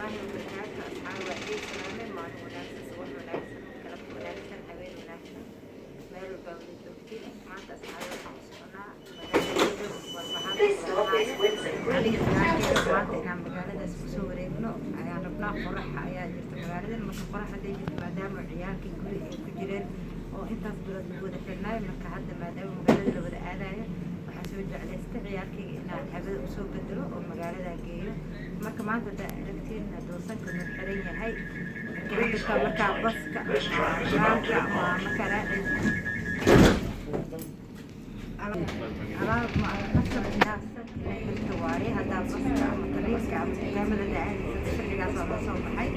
وبركاته أصحاب وعليكم السلام maalin wanaagsan subax wanaagsan galab wanaagsan habeen wanaagsan meel walba wada joogtiin maanta asxaabta waxaan u soconaa maanta inaan magaaladaas kusoo wareegno ayaan rabnaa qoraxa ayaa jirta magaaladan marka qorax hadday jirto maadaama ciyaalkii guri ay ku jireen oo intaas bilood lagu wada xirnaayo marka hadda maadaama magaalada la wada aadayo waxaan soo jeclaysta ciyaalkayga inaan habada usoo bedelo oo magaaladaa geeyo marka maanta haddaa aragtiin doosanka nuu xiran yahay markaa baska raanka ama markaa raacaysa asal ilaa inta waaye haddaa baska ama tariiska ama dukaamada da-aadaysa sharcigaas waa loo soo baxay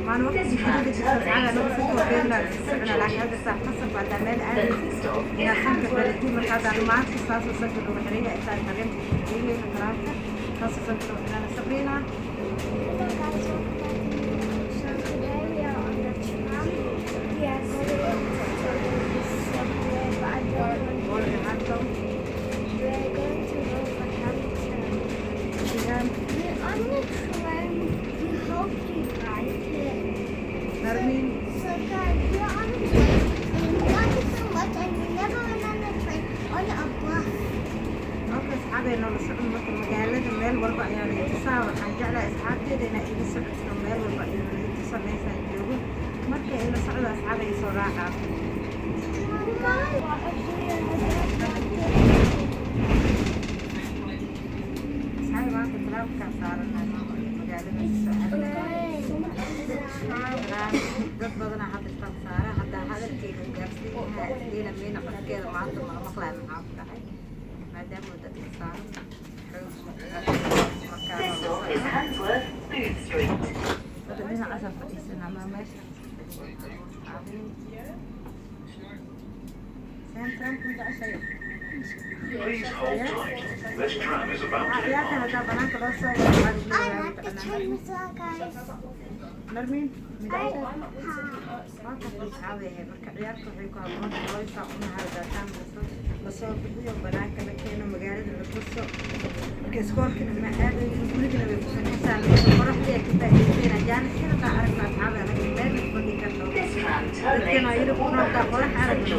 maan waqti gudaha jirta lagu soo beernaa socona laakiin hadda saa qasab haddaa meel aadaysa inaa sanka baladii marka haddaan maanta saasoo sanka lagu xiran yahay saa tareen geeyeyna taraanka saasoo sanka lagu xirana sabriina Nermin. So guys, we're on a train. Thank you so much, and we never went on a train on a bus. Okay, asxaabeena la socon marka magaalada meel walba ayaa la intisaa waxaan jeclahay asxaabteeda inay iga socodsiino meel walba inay la intiso meeshaan joogo marka ay la socdo asxaabay soo raacaa asxaabi maanta talaabkaa saaranahay magaalada dad badanaa hadda istaan saara haddaa hadalkeyga gaarsiinaha isdiina miina codkeeda maanta mala maqlaya maxaa ku dhahay maadaama dadka saaran wada dhinacaasaan fadhiisanaa maa meesha saamtaanku jeceshayo ciyaalkan haddaa banaanka loo soo I like the train as well, guys. Nermin maanta asxaabehe marka ciyaalka waxay ku habboon tahay saa unahay daataan lasoo bixiyo banaanka la keeno magaalada la tuso marka iskoolkina ma aadayo gurigana way kusanaysaa qoraxdii ay ka faa'iideysayna jaaniskana kaa aragna asxaabe anaga meel la fadhi karno dadkana yidhi kunoolkaa qorax aragno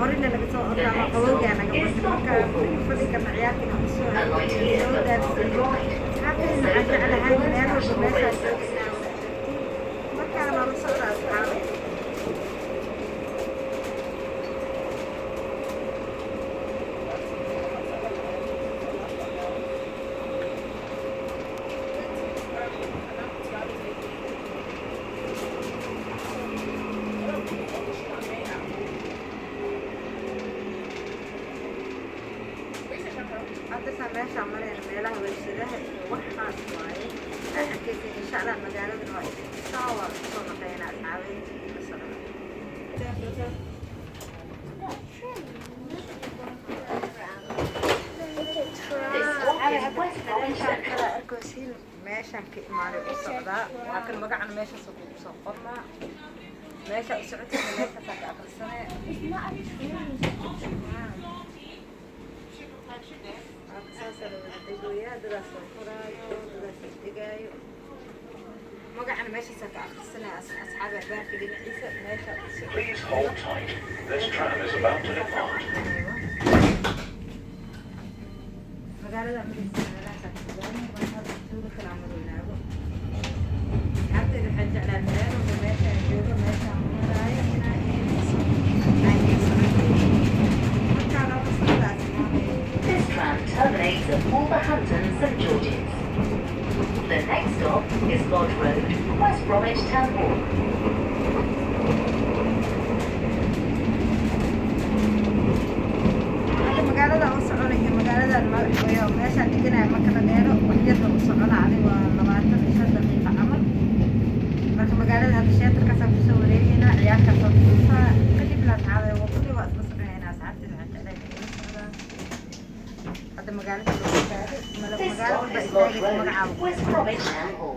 horina laga soo ordaa ma qabowgaa naga basi marka guriga fadhi karna ciyaalkina kusoo soo daarsiiyo asxaabteena waxaan jeclahay meel walba meeshaa joogaynaa markaa loola socda asxaabe haddasaa meeshaa marayna meelaha warshadaha iyo waxaas waaye arkeysa insha allah magaaladan waa isaa waa kusoo naqayna asxaabeyntii la socda meeshaan ka imaaday u socdaa waxaa kan magacan meeshaas kugu soo qornaa meesha u socotayna meeshaasaa ka aqrisanee saasa la wada degooyaa dadaas soo koraayo dadaas la degaayo magacana meeshaasaa ka aqrisanaya asxaabi albaabka dhinaciisa meesha Please hold tight. This tram is about to depart. magaalada meelaasaa tuuga kala maroynaago asxaabteeda waxaan jeclaa meel walba meeshaan joogo meeshaan maraayo inaa markaa looga socda asxaabe This tram terminates at Wolverhampton St George's. The next stop is Lodge Road, West Bromwich Town Hall. magaalada u soconayo magaaladan madaxweyo meeshaan deganaya marka la dheero waxyada u socona ani waa 25 daqiiqa camal marka magaalada hadda sheetarkaasaan kusoo wareegaynaa ciyaalkaasoo kuusaa kadibna asxaabe waqti waa isla soconaynaa asxaabteeda waxaan jeclahay inay la socdaan hadda magaalada loo istaaday magaalo This walba stop is Lodge istaagaysa Road, magacaaba West Bromwich Town Hall.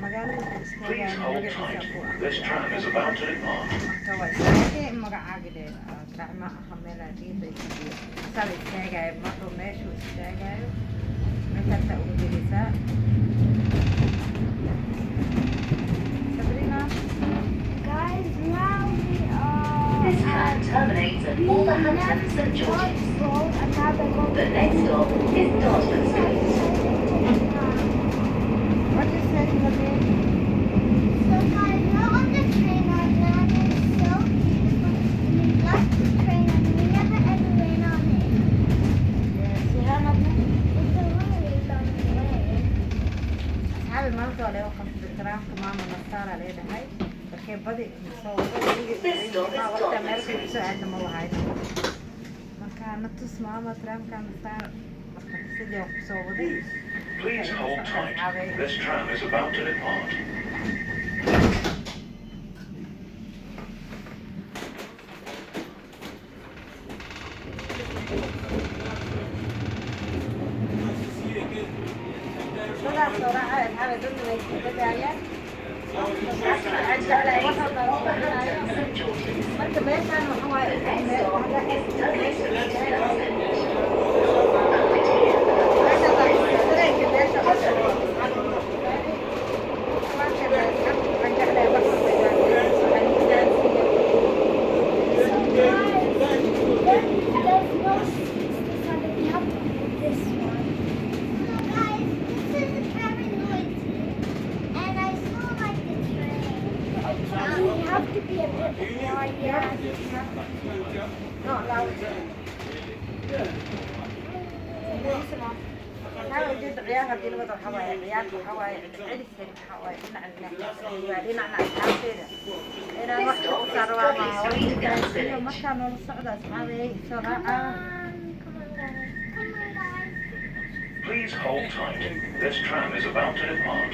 magaalada Please istaagaya hold magaciisa tight. ku This tram is about to depart. marka waa istaagay magacaaga dheer gacma aha meelaa diida istaagay saa la istaagayo marba meeshuu istaagayo meeshaasaa ugu gelaysaa Wolverhampton St George's. Road, another road. The next stop is Dartford Street. What is saying again? So guys, we're on the train right now. And it's so beautiful. We love the train and we never ever went on it. Yes, yeah, madam. It's a really long way. أصحابي مرضوا عليه وقت بالترام كمان من النصارى عليه ده هاي لكن بدي مصور ما وقت أمريكا بساعة ما وهاي مكان نتص ماما ترام كان صار سيدي وصوري. Please hold tight. This tram is about to depart. طلع صراحة أصحابي دول ما يستفيد عليها. Wolverhampton St George's. مرت بيت كانوا هو The next stop is Dudley Street, London. There's no 67. We have to do this one. So guys, this is very noisy. And I so like the train. We have to be a bit quiet. حاول جد عيالها دي الوضع حواي عيالها حواي عيد السن حواي هنا عنا أصحاب كده هنا وقت صار وما وقت ما كانوا الصعدة أصحابي صراحة. Come on guys. Please hold tight. This tram is about to depart.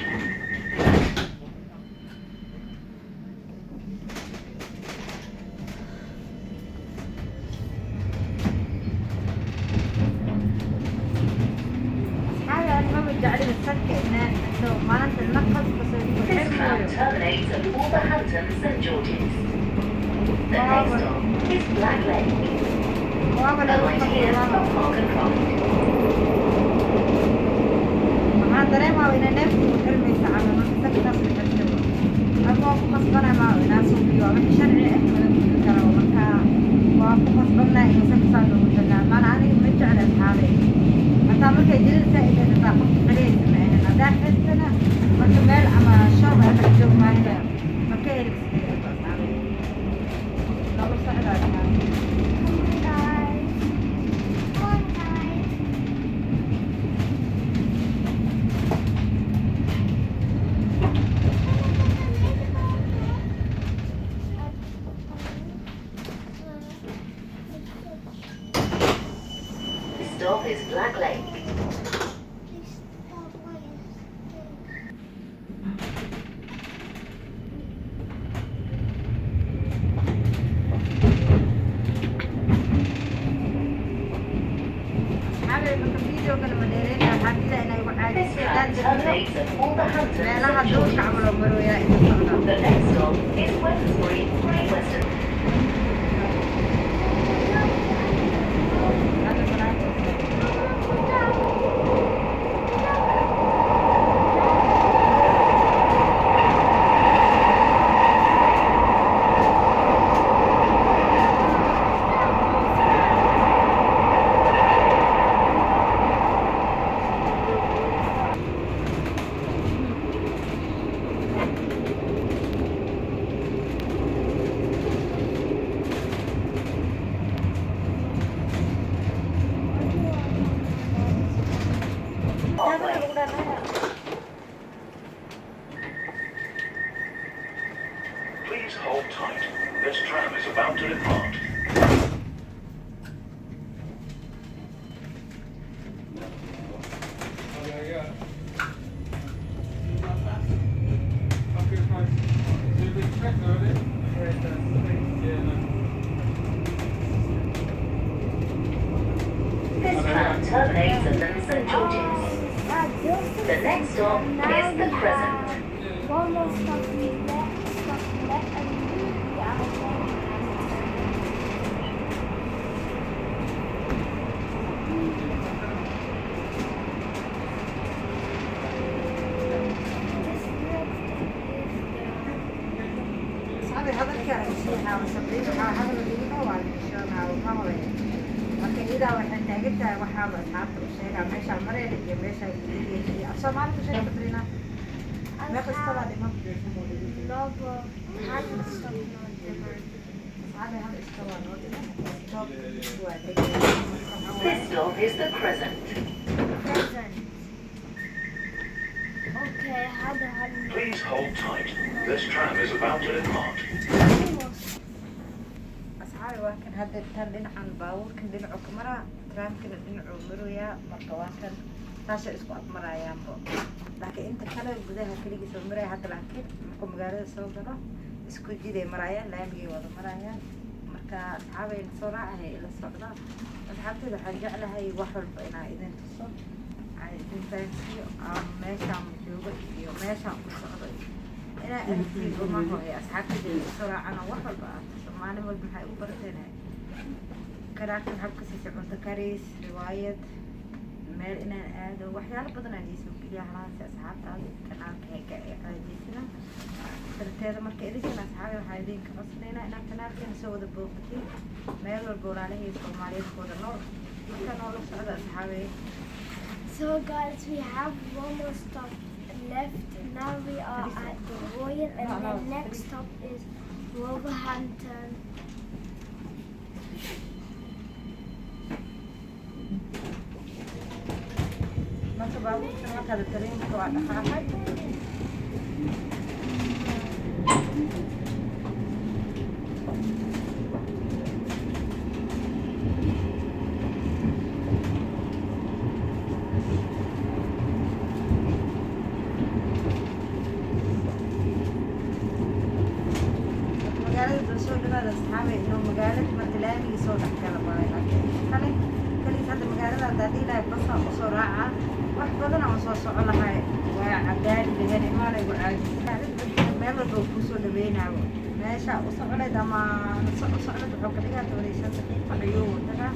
This tram terminates at Wolverhampton St George's. The next stop is Black Lake. Alight here from Park and Ride. waxaan dareemaa inay neeftu ku xirmaysa camal marka saktaas la xirtay ama ku qasbana ma inaa suuqiyo wax sharci ah kala gudbi karo marka waa ku qasbanaa in saktaas lagu tagaa maana aniga ma jecla asxaabay hataa markay jirin saa'ideed hataa qofka qaliyaysa ma ahan haddaa xirtana marka meel ama shoob ah ka joog maahida ma ka heli kartid asxaabay lama socdaa asxaabay. The stop is Black Lake. This tram terminates at Wolverhampton St George's. The next stop is Weathersbury, Great Western. Please hold tight. This tram is about to depart. This tram terminates at St George's. The next stop is the Crescent. One more stop left, and the other one. أصحابي هذا الكلام شيء حاول صديق هذا اللي يقوى على الشارع haabo ma hooye marka idaa waxay taagan tahay waxaaba asxaabta u sheegaa meeshaa mareena iyo meeshaa gudigeeda iyo af soomaali ku sheega badrina meeqa istalaa dhiman Lobo, hal stop noo dhiman. asxaabi hal istalaa noo dhiman stop waa This stop is the Crescent. Present. Okay, hada hal. Please hold tight. This tram is about to depart. asxaabi waa kan hadda tan dhinacan baabuurkan dhinacu ka maraa taraamkana dhinacuu maroyaa marka waa kan taasha isku admarayaanbo laakiin inta kale gudaha keligiisa maraya hadda laakiin markuu magaalada soo galo isku jiday maraayaan laamigay wada maraayaan marka asxaabayna soo raacahay ila socda asxaabteeda waxaan jeclahay wax walba inaa idin tuso aan idin fahansiiyo meeshaan joogo iyo meeshaan u socdo inaa aragtiin uma hooyo asxaabteeda soo raacana wax walba aad tuso maalin walba maxay u barteen karaarkan habka siisa cunto karis riwaayad meel inaan aado waxyaalo badan aan iisoo geliya halaasi asxaabtaada kanaalka heega ee qaadiisina darteeda marka idinkana asxaabi waxaa idinka codsaneynaa inaan kanaalkeena soo wada booqatiin meel walba walaalahii soomaaliyeed wada nool marka noola socda asxaabi So guys, we have one more stop left. Now we are at the Royal and the next stop is Wolverhampton. marka baabuurkan markaada tareenka waa dhaqaaqay magaalada soo dhawaada asxaabi inuu magaalada marka laamigii soo dhex gala maayo laakiin kale kaliis hadda magaalada haddaa dhiilahay basaa usoo raacaa wax badan aan soo socon lahay waa cadaadi lahayn imaanaygu caajis meel walba uu kuusoo dhaweynaayo meesha u soconeed ama socned wuxuu ka dhigaa 15 daqiiqo ayuu wadagaa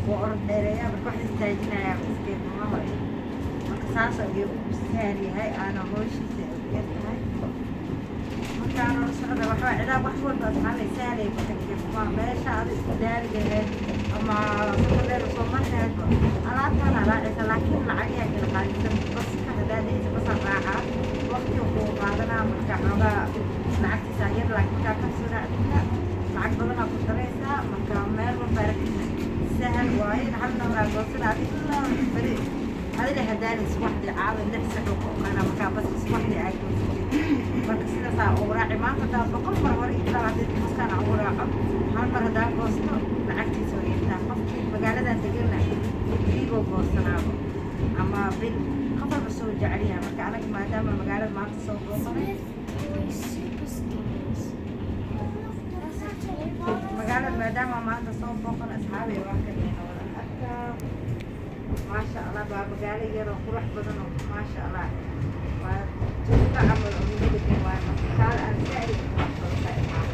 waa orod dheereeyaa marka wax istaajinayaa iskeed ma hore marka saas ayuu u saar yahay aana hooshiisa yar tahay markaan la socda waxaa cidaa wax walba asxaabay saalay bakagirma meesha ada isku daari lahayd ama sakadeeda soo marheedba alaabtaana raacaysa laakiin lacagiyaa kala qaadisan baska hadaadaysa basaa raacaa waqti wuxuu qaadanaa marka xoogaa lacagtiisa yar laakiin markaa kasoo raacdina lacag badanaa ku daraysaa marka meel walba sahal waaye hal nawraa goosana adigla beri adila hadaanaysa waxdii caada 6 saco ku oqaana markaa bas waxdii ay goosatay marka sidaasaa ugu raaci maanta hadaa boqol mar hore ilaa hadii baskaan ugu raaco hal mar hadaa goosto lacagtiisa way yartaa qofkii magaaladan deganna iigoo goosanaabo ama bil qof walba soo jecel yahay marka anaga maadaama magaalada maanta soo booqanay magaalada maadaama maanta soo booqan asxaabay waa kadeena wada arkaa maasha allah baa magaalo yaroo qurux badan oo maasha allah waa joogta camal oo midabkan waa makaal aan saaid qurux badan tahay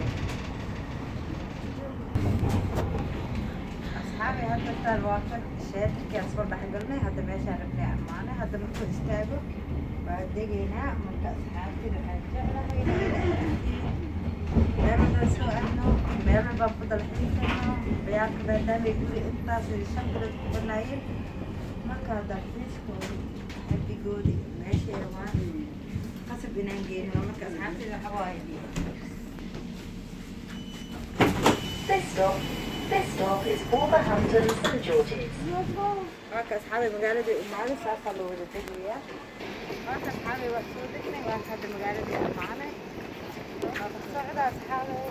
asxaabay hadda taan waa kan sheerkii soo dhexgalnay hadda meeshaan rabnay ammaane hadda markuu istaago waa degaynaa marka asxaabtida waxaan jeclahay meel walbaan soo aadno meel walbaan ku dalxiisayno ciyaarka maadaamay guri intaas 5 bilood ku banaayeen marka dalxiiskooda xabigoodi meeshay rabaan qasab inaan geenino marka asxaabtida waxa waaye This stop is Wolverhampton St George's. marka asxaabay magaaladii umaale saasaa loo wada degayaa marka asxaabay waa soo degnay waa hadda magaaladii amaanay waa ka socda asxaabay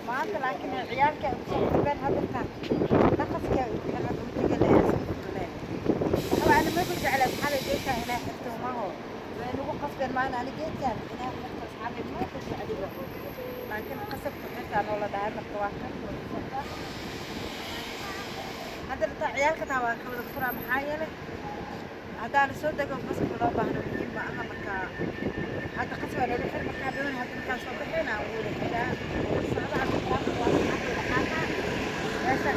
maanta laakiin ciyaalka soo kubeen hadalkan naqaska kana runtiga leeyahay waxa aan ma ku jecel asxaabay geedka inay xirto maaho way nagu qasbeen maana ani geedkan inay xirto asxaabay ma ku jecel laakiin qasabka xitaa noo la dhahay marka waa kan hadda ciyaalka taa waa ka wada furaa maxaa yeelay haddaan soo dego baska loo baahno muhiim ma aha marka hadda qasba lagu xir markaa doon hadda markaan soo baxayna wuu la xiraa socda hadda waa xaaqaa meesha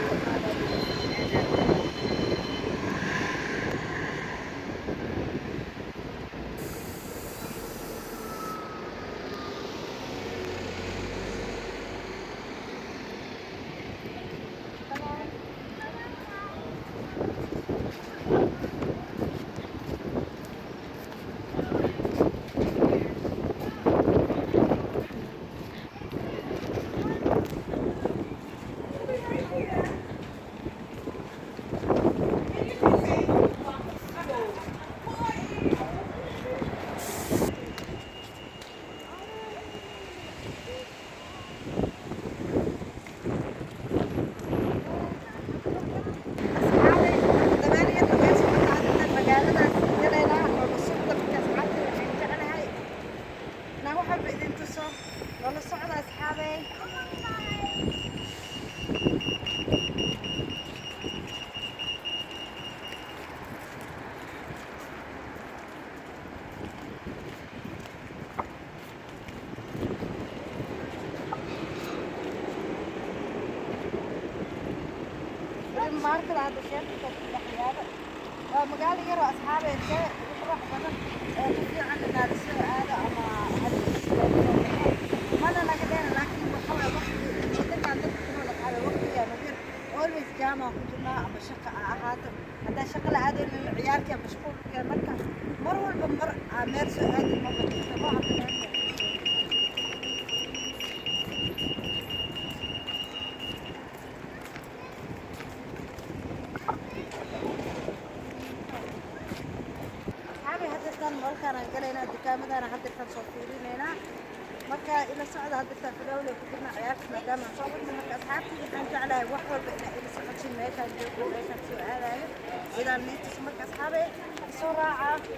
الماركة هذا الشيء في الحياة ومقال يرى أصحابي الشيء يروح بدل تطلع عندنا السوق هذا أما ما أنا لقينا لكن بحاول وقت جدا عندك كنا على وقت يا مدير always جامعة كنا أما شقة هذا هذا شغلة هذا العيال كان مشغول في مكة مرة بمر مارس هذا المرة تبعها markaan aan galayna dukaamadan hadda kan soo fiirinayna marka ila socda hadda tan fadawle ku jirna ciyaarta maadaama soo wadna marka asxaabtii waxaan jeclahay wax walba in ay socodsiin meeshaan joogo meeshaan soo aadayo sidaan niintas marka asxaabe soo raaca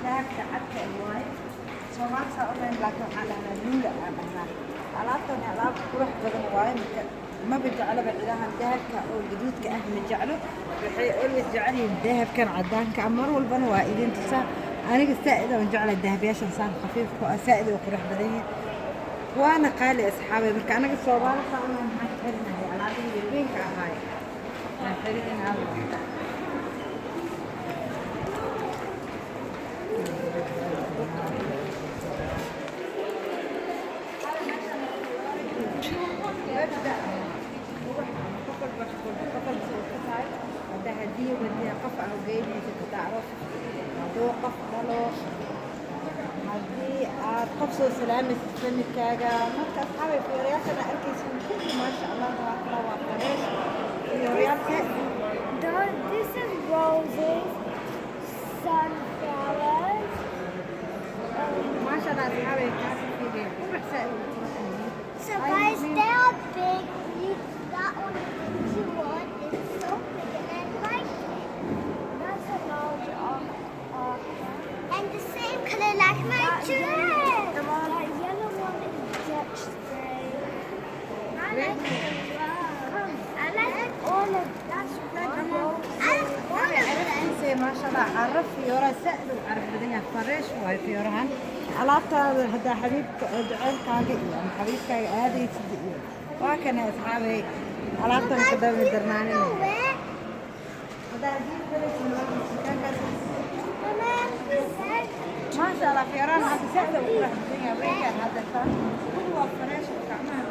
ذهبت عدت الواي سوما سأقول لك على اللولة أمامنا علاقتني علاقة روح بدن واي ما بجعله بعدها الذهب أو الجدود كأهل جعله بحي أول جعلي الذهب كان عدان كأمر والبنوا إذا تسا أنا السائدة ونجعل الذهب ياشن صار خفيف وسائدة وقروح بدني وأنا قال أصحابي بك أنا قلت صوبان صارنا نحكينا هي علاقة البين كهاي نحكينا هذا هديه وديها قف أو جيني تعرف توقف ضلوش هدي قفص سلامة سلمة كاجا مركز أصحابي في رياض أنا أركز من كل ما شاء الله تبارك الله وقريش في رياض This is roses, sunflowers. ما شاء الله أصحابي كاسة في رياض So guys, they are big. That one you want is so big and I like it. That's a large and the same color like my dress. That yellow one is Dutch spray. I like it as well. I like all of that. I like all of them. ما شاء الله عرف فيورا سأل وعرف بدنيا فريش وهاي فيورهن علاقة هذا حبيب جعل كاجي يعني حبيب كاجي هذه وكان أصحابي علاقة كده بدرناني هذا هديك ما شاء الله فيوران هذا سأل وعرف بدنيا وين هذا الفرش هو فريش وكعمها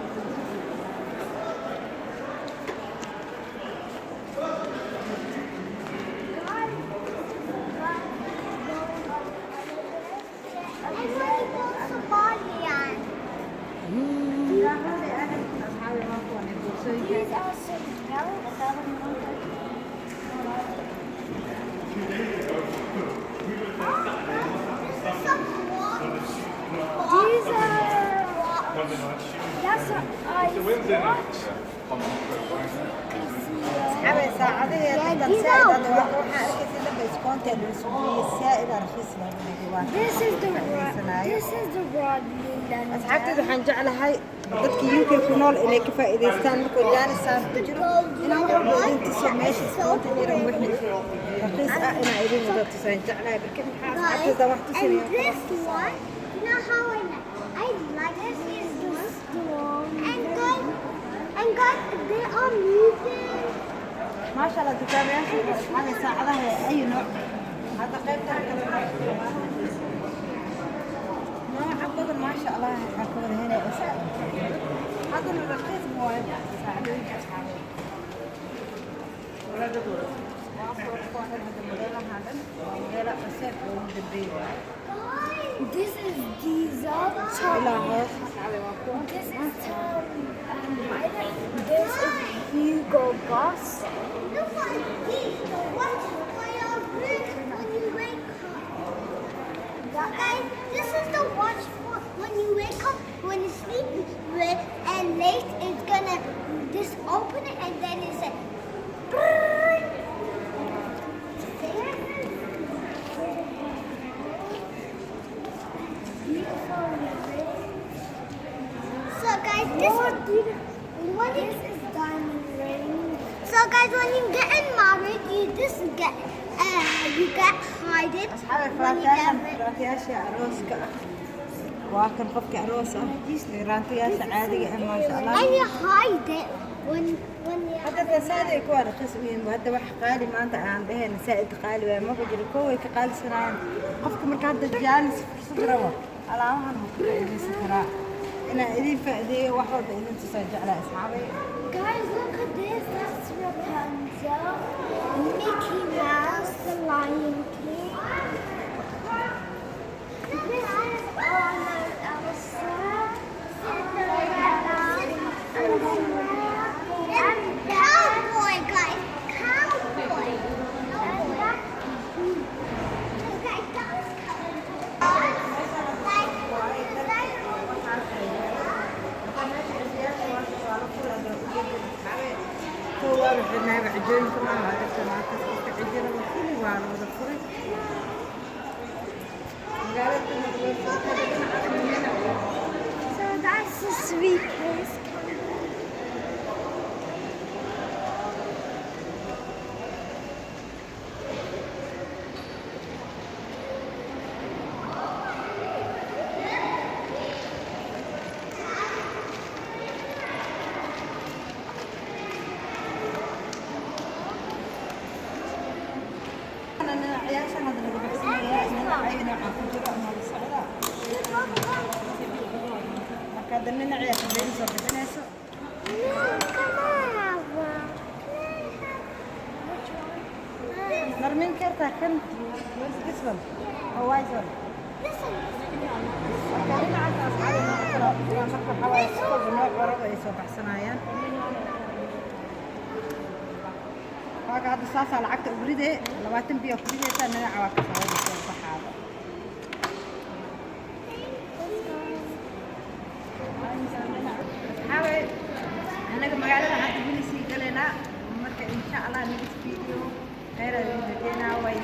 These are some These are that's an ice حبي ساعدي تقدر سائل هذا واحد حركة اللي بيسكونت السائل رخيص This is the rod أصحابتي ده حنجعل هاي dadka يمكن كنول إلى كفاية إستان لكل جاني صار تجرو إنه هو بدين تسوي ماشي سكونت اللي رمحني رخيص أنا إذا ما بدت تسوي جعلها بكل حاجة حتى إذا واحد تسوي And this one, you know how I like this is the strong and God they are moving. ما شاء الله دكان هذه ساعدها أي نوع هذا غير ما حبض ما شاء الله حكوا هنا هذا الرخيص موايد ساعدوني أصحابي ولا دور وأصور قاعد هذا الموديل هذا موديل أسير ودبي This is Giza. This is this is Hugo Boss. Look at these. This is diamond ring. So guys, when you get married, you just get hide it. أصحابي when you get فراتياشا married. فراتياشا عروسك وكان قفك عروسة فراتياشا عادية ما شاء الله And you hide it when you هذا سادة يكون قسمين وهذا واحد قالي ما أنت عندهن سائد قالي ما بجري كوي كقال سنان قفك مركز الجالس في صدره على عمها مكتئب سكرا أنا إذا فأدي واحد إذا تسجع على أصحابي Guys, look at this. That's Rapunzel, Mickey Mouse, the Lion King. This is Anna, Elsa, Cinderella, and Cowboy, guys. Cowboy. And that. هو وحنا بعجون كمان هذا كمان كسر عجينة وكل وانا وذكري So that's the sweet place. أنا عياشا هذا اللي بحسه أنا عيني عم فجرة ما بصعدة هذا اللي نعيش بين صوب بناسو No, come on. Which one? نرمين كرتا كم اسمه هو عايزه This one. كان عاد أصحابي ما أقرأ حوالي سكوب نوع ورقة يسوي بحسنايا هذا صاص على عكت أبرده لما تنبيه أبرده تاني عواك سوي بحاله حاول أنا كم قاعدة حتى بني سيجلنا مركز إن شاء الله نجس فيديو غير الفيديو ويا